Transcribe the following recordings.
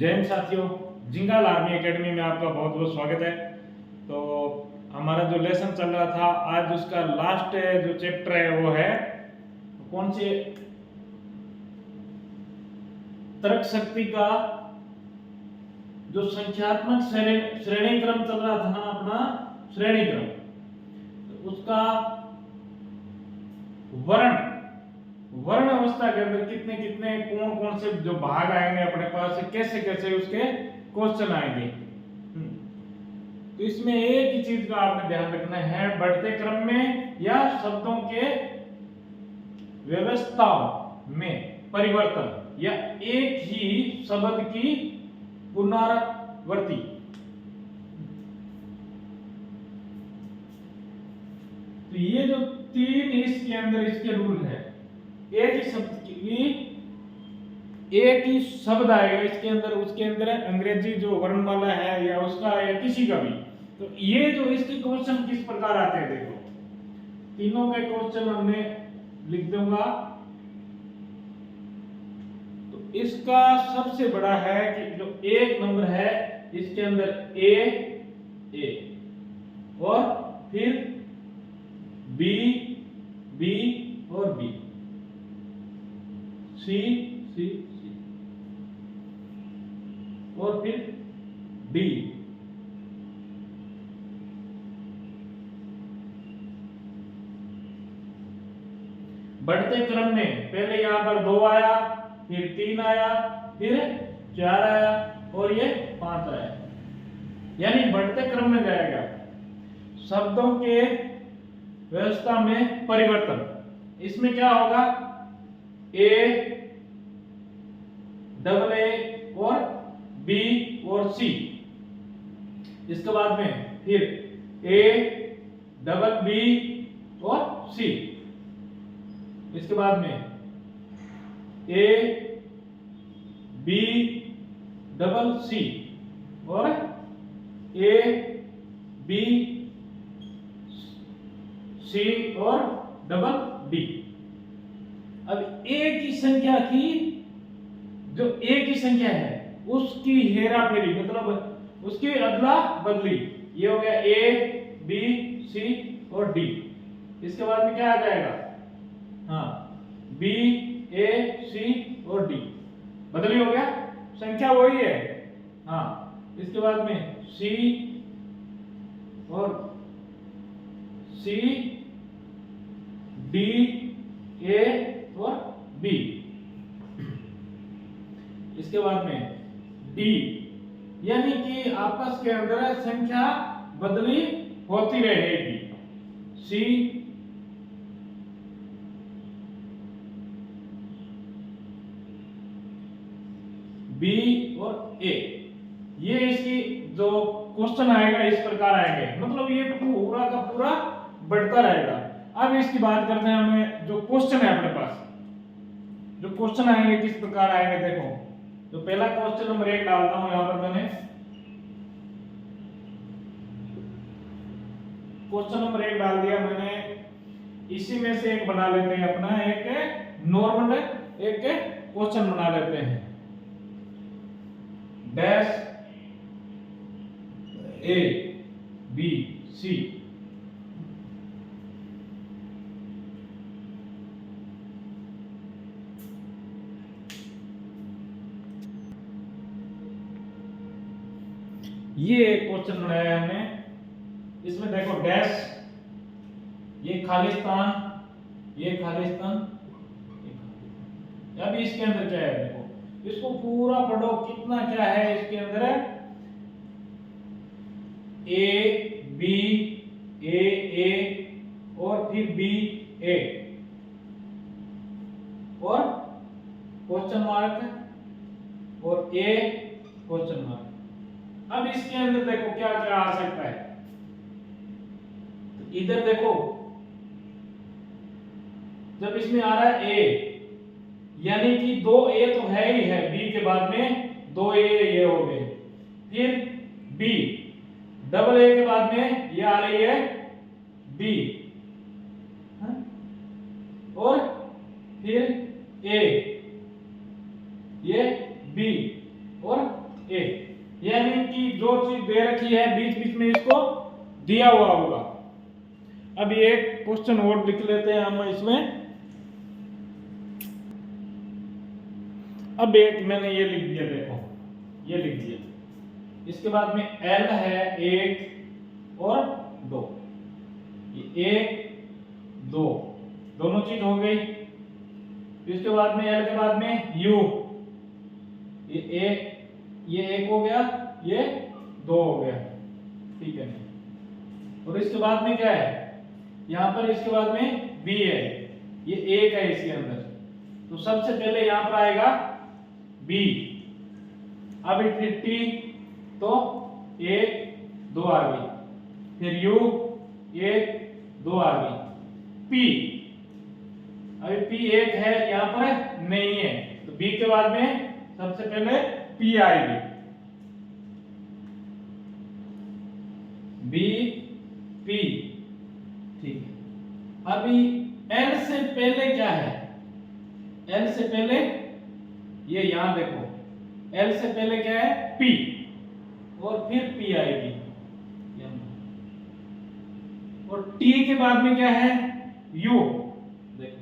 जय हिंद साथियों, जिंगाल army academy में आपका बहुत बहुत स्वागत है। तो हमारा जो लेसन चल रहा था आज उसका लास्ट जो चैप्टर है वो है कौन से तर्क शक्ति का जो संख्यात्मक श्रेणी क्रम चल रहा था ना अपना श्रेणी क्रम, तो उसका वर्ण अवस्था के अंदर कितने कितने कौन कौन से जो भाग आएंगे अपने पास, कैसे कैसे उसके क्वेश्चन आएंगे। तो इसमें एक ही चीज का आपने ध्यान रखना है, बढ़ते क्रम में या शब्दों के व्यवस्थाओं में परिवर्तन या एक ही शब्द की पुनरावृत्ति। तो ये जो तीन इसके अंदर इसके रूल है, एक ही शब्द की एक ही शब्द आएगा इसके अंदर, उसके अंदर अंग्रेजी जो वर्णमाला है या उसका या किसी का भी, तो ये जो इसके क्वेश्चन किस प्रकार आते हैं देखो, तीनों के क्वेश्चन हमने लिख दूंगा। तो इसका सबसे बड़ा है कि जो एक नंबर है इसके अंदर ए और फिर बी और बी, सी और फिर डी। बढ़ते क्रम में पहले यहां पर 2 आया, फिर 3 आया, फिर 4 आया और ये 5 आया, यानी बढ़ते क्रम में जाएगा। शब्दों के व्यवस्था में परिवर्तन, इसमें क्या होगा, ए डबल ए और बी और सी, इसके बाद में फिर ए डबल बी और सी, इसके बाद में ए बी डबल सी और ए बी सी और डबल डी। अब एक ही संख्या की जो एक ही संख्या है उसकी हेरा फेरी, मतलब उसकी अदला बदली, ये हो गया ए बी सी और डी। इसके बाद में क्या आ जाएगा, हाँ बी ए सी और डी, बदली हो गया, संख्या वही है। हाँ इसके बाद में सी और सी डी ए और बी, इसके बाद में डी, यानी कि आपस के अंदर संख्या बदली होती रहेगी। सी बी और ए, ये इसकी जो क्वेश्चन आएगा इस प्रकार आएंगे, मतलब ये पूरा का पूरा बढ़ता रहेगा। अब इसकी बात करते हैं, हमें जो क्वेश्चन है अपने पास, जो क्वेश्चन आएंगे किस प्रकार आएंगे देखो। तो पहला क्वेश्चन नंबर 1 डालता हूं यहां पर, मैंने क्वेश्चन नंबर 1 डाल दिया मैंने। इसी में से एक बना लेते हैं अपना, एक नॉर्मल एक क्वेश्चन बना लेते हैं, डैश ए बी सी। ये एक क्वेश्चन बनाया हमने, इसमें देखो डैश, ये खालिस्तान, ये खालिस्तान। अब इसके अंदर क्या है देखो, इसको पूरा पढ़ो, कितना क्या है इसके अंदर, ए बी ए और फिर बी ए और क्वेश्चन मार्क और ए क्वेश्चन मार्क। अब इसके अंदर देखो क्या क्या आ सकता है, तो इधर देखो जब इसमें आ रहा है ए, यानी कि 2 ए तो है ही है, बी के बाद में 2 ए ये हो गए, फिर बी डबल ए के बाद में ये आ रही है बी, और फिर ए ये बी और अभी एक क्वेश्चन और लिख लेते हैं हम इसमें। अब एक मैंने ये लिख दिया, देखो ये लिख दिया, इसके बाद में L है 1 और 2, ये 1 2 दोनों चीज हो गई। इसके बाद में L के बाद में U, ये 1 हो गया, ये 2 हो गया, ठीक है। और इसके बाद में क्या है, यहां पर इसके बाद में B है, ये 1 है इसके अंदर, तो सबसे पहले यहां पर आएगा B। अब फिर T, तो 1 2 आ गई, फिर U 1 2 आ गई, P, अभी P 1 है यहां पर नहीं है, तो B के बाद में सबसे पहले P आएगी, B P, ठीक है। अभी L से पहले क्या है, L से पहले ये यहां देखो, L से पहले क्या है P, और फिर P आएगी, और T के बाद में क्या है U, देखो,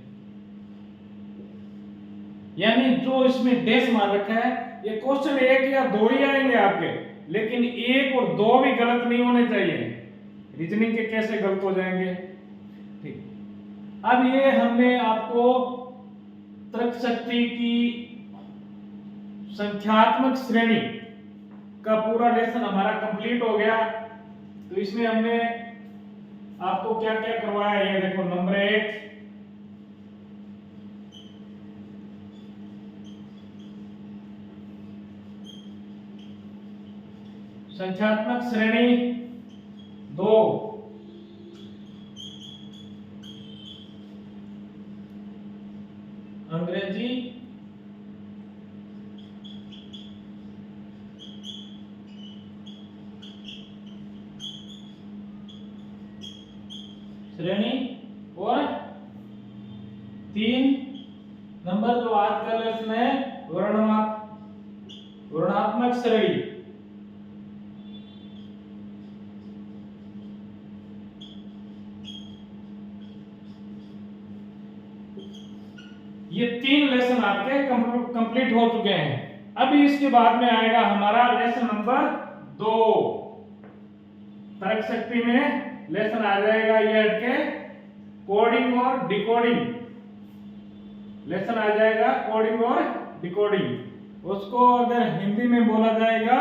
यानी जो इसमें डैश मार रखा है, ये क्वेश्चन 1 या 2 ही आएंगे आपके, लेकिन 1 और 2 भी गलत नहीं होने चाहिए, रीजनिंग के कैसे गलत हो जाएंगे, ठीक। अब ये हमने आपको तर्क शक्ति की संख्यात्मक श्रेणी का पूरा लेसन हमारा कंप्लीट हो गया। तो इसमें हमने आपको क्या क्या करवाया, ये देखो, नंबर 1 संख्यात्मक श्रेणी, 2 अंग्रेजी श्रेणी, और 3 नंबर जो आज का लेसन है वर्णनात्मक श्रेणी। ये 3 लेसन आपके कंप्लीट हो चुके हैं। अभी इसके बाद में आएगा हमारा लेसन नंबर 2। तर्क शक्ति में लेसन आ जाएगा ये हटके कोडिंग और डिकोडिंग, लेसन आ जाएगा कोडिंग और डिकोडिंग। उसको अगर हिंदी में बोला जाएगा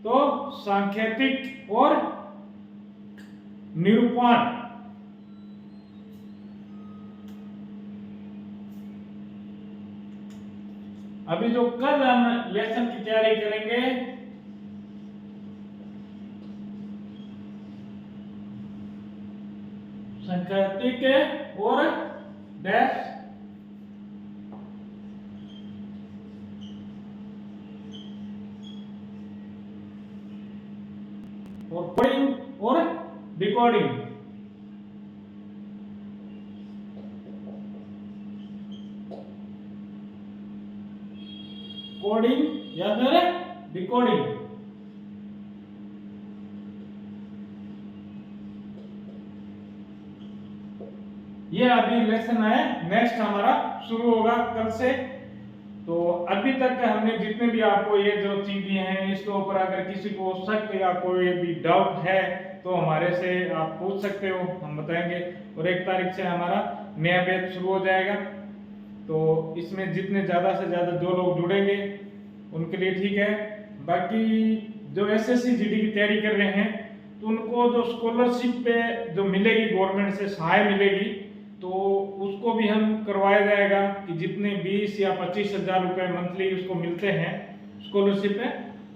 तो सांकेतिक और निरूपण। अभी जो कल हम लेसन की तैयारी करेंगे, सांकेतिक और डैश और कोडिंग और डिकोडिंग। कोडिंग या फिर डिकोडिंग। ये अभी लेसन है, नेक्स्ट हमारा शुरू होगा कल से। तो अभी तक हमने जितने भी आपको ये जो चीजें हैं, इसके ऊपर अगर किसी को शक या कोई भी डाउट है तो हमारे से आप पूछ सकते हो, हम बताएंगे। और 1 तारीख से हमारा नया बैच शुरू हो जाएगा, तो इसमें जितने ज्यादा से ज्यादा जो लोग जुड़ेंगे उनके लिए ठीक है। बाकी जो एसएससी जीडी की तैयारी कर रहे हैं तो उनको जो स्कॉलरशिप पे जो मिलेगी, गवर्नमेंट से सहाय मिलेगी, तो उसको भी हम करवाया जाएगा कि जितने 20 या 25 हजार रुपए मंथली उसको मिलते हैं स्कॉलरशिप पे,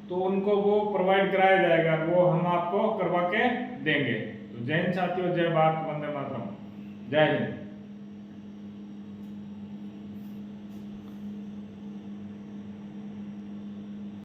तो उनको वो प्रोवाइड कराया जाएगा, वो हम आपको करवा के देंगे। तो जय हिंद साथियों, जय भारत, वंदे मातरम, जय हिंद।